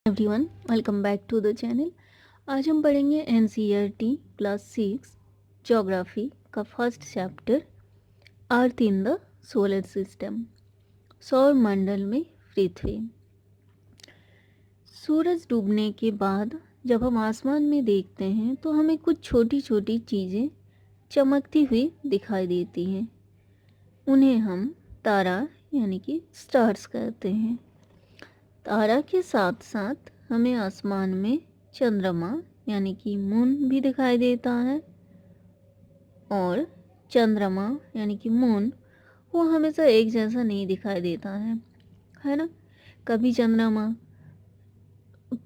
Everyone, welcome back to the channel. आज हम पढ़ेंगे एनसीईआरटी क्लास 6 ज्योग्राफी का first chapter earth in the solar system, सौर मंडल में पृथ्वी। सूरज डूबने के बाद जब हम आसमान में देखते हैं तो हमें कुछ छोटी छोटी चीज़ें चमकती हुई दिखाई देती हैं। उन्हें हम तारा यानी कि स्टार्स कहते हैं। तारा के साथ साथ हमें आसमान में चंद्रमा यानी कि मून भी दिखाई देता है, और चंद्रमा यानी कि मून वो हमेशा एक जैसा नहीं दिखाई देता है ना। कभी चंद्रमा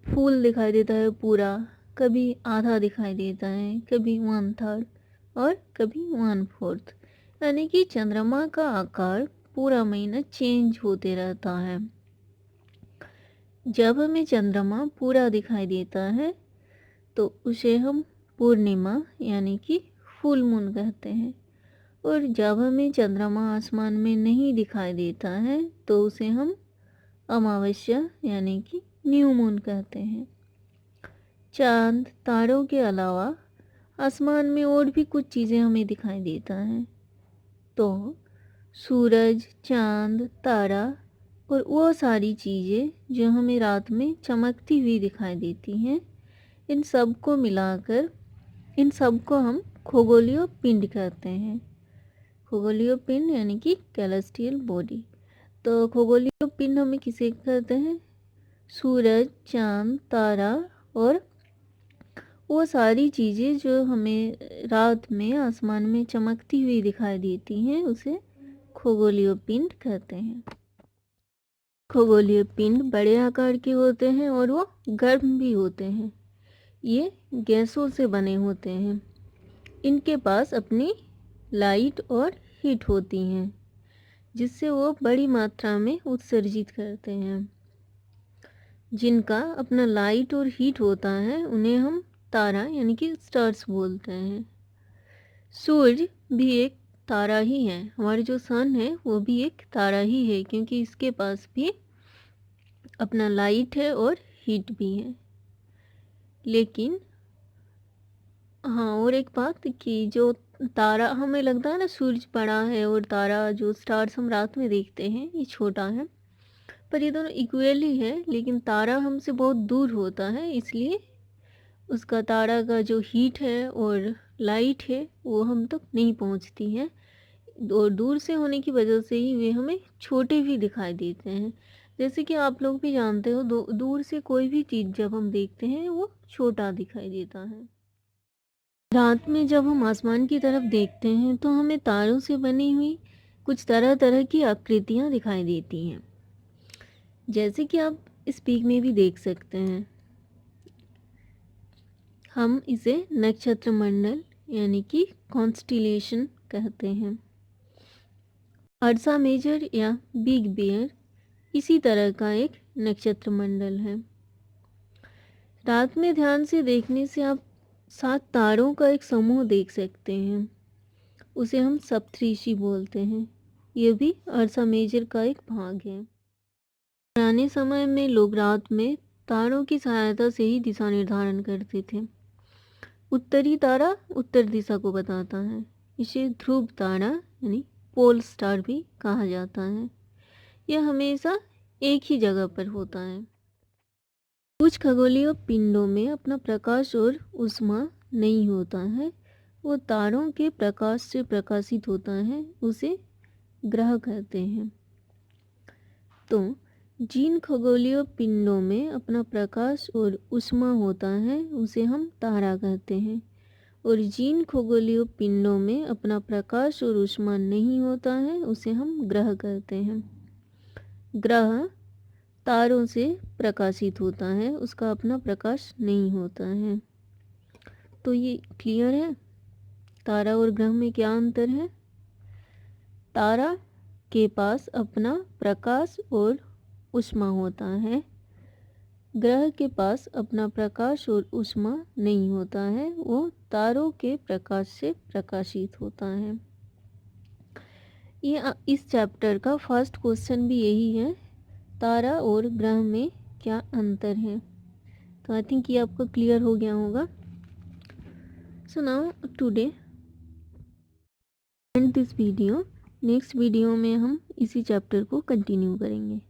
फुल दिखाई देता है पूरा, कभी आधा दिखाई देता है, कभी 1/3 और कभी 1/4, यानी कि चंद्रमा का आकार पूरा महीना चेंज होते रहता है। जब हमें चंद्रमा पूरा दिखाई देता है तो उसे हम पूर्णिमा यानी कि फुल मून कहते हैं, और जब हमें चंद्रमा आसमान में नहीं दिखाई देता है तो उसे हम अमावस्या यानी कि न्यू मून कहते हैं। चांद तारों के अलावा आसमान में और भी कुछ चीज़ें हमें दिखाई देता है, तो सूरज, चांद, तारा और वो सारी चीज़ें जो हमें रात में चमकती हुई दिखाई देती हैं, इन सब को मिलाकर इन सब को हम खगोलीय पिंड कहते हैं। खगोलीय पिंड यानी कि कैलेस्टियल बॉडी। तो खगोलीय पिंड हमें किसे कहते हैं? सूरज, चांद, तारा और वो सारी चीज़ें जो हमें रात में आसमान में चमकती हुई दिखाई देती हैं, उसे खगोलीय पिंड कहते हैं। खगोलीय पिंड बड़े आकार के होते हैं और वो गर्म भी होते हैं। ये गैसों से बने होते हैं। इनके पास अपनी लाइट और हीट होती हैं, जिससे वो बड़ी मात्रा में उत्सर्जित करते हैं। जिनका अपना लाइट और हीट होता है उन्हें हम तारा यानी कि स्टार्स बोलते हैं। सूर्य भी एक तारा ही है। हमारे जो सन है वो भी एक तारा ही है, क्योंकि इसके पास भी अपना लाइट है और हीट भी है। लेकिन हाँ, और एक बात कि जो तारा हमें लगता है ना सूरज बड़ा है और तारा जो स्टार्स हम रात में देखते हैं ये छोटा है, पर ये दोनों इक्वली है। लेकिन तारा हमसे बहुत दूर होता है, इसलिए उसका तारा का जो हीट है और लाइट है वो हम तक नहीं पहुंचती है, और दूर से होने की वजह से ही वे हमें छोटे भी दिखाई देते हैं। जैसे कि आप लोग भी जानते हो, दूर से कोई भी चीज़ जब हम देखते हैं वो छोटा दिखाई देता है। रात में जब हम आसमान की तरफ देखते हैं तो हमें तारों से बनी हुई कुछ तरह तरह की आकृतियाँ दिखाई देती हैं, जैसे कि आप इस पिक में भी देख सकते हैं। हम इसे नक्षत्र मंडल यानी कि कॉन्स्टिलेशन कहते हैं। अर्सा मेजर या बिग बेयर इसी तरह का एक नक्षत्र मंडल है। रात में ध्यान से देखने से आप 7 तारों का एक समूह देख सकते हैं। उसे हम सप्तऋषि बोलते हैं। यह भी अर्सा मेजर का एक भाग है। पुराने समय में लोग रात में तारों की सहायता से ही दिशा निर्धारण करते थे। उत्तरी तारा उत्तर दिशा को बताता है। इसे ध्रुव तारा यानी पोल स्टार भी कहा जाता है। यह हमेशा एक ही जगह पर होता है। कुछ खगोलीय पिंडों में अपना प्रकाश और ऊष्मा नहीं होता है, वो तारों के प्रकाश से प्रकाशित होता है, उसे ग्रह कहते हैं। तो जिन खगोलीय पिंडों में अपना प्रकाश और ऊष्मा होता है उसे हम तारा कहते हैं, और जिन खगोलीय पिंडों में अपना प्रकाश और ऊष्मा नहीं होता है उसे हम ग्रह कहते हैं। ग्रह तारों से प्रकाशित होता है, उसका अपना प्रकाश नहीं होता है। तो ये क्लियर है तारा और ग्रह में क्या अंतर है। तारा के पास अपना प्रकाश और ऊष्मा होता है, ग्रह के पास अपना प्रकाश और ऊष्मा नहीं होता है, वो तारों के प्रकाश से प्रकाशित होता है। ये इस चैप्टर का फर्स्ट क्वेश्चन भी यही है, तारा और ग्रह में क्या अंतर है। तो आई थिंक ये आपको क्लियर हो गया होगा। So now today and this video, next video में हम इसी चैप्टर को कंटिन्यू करेंगे।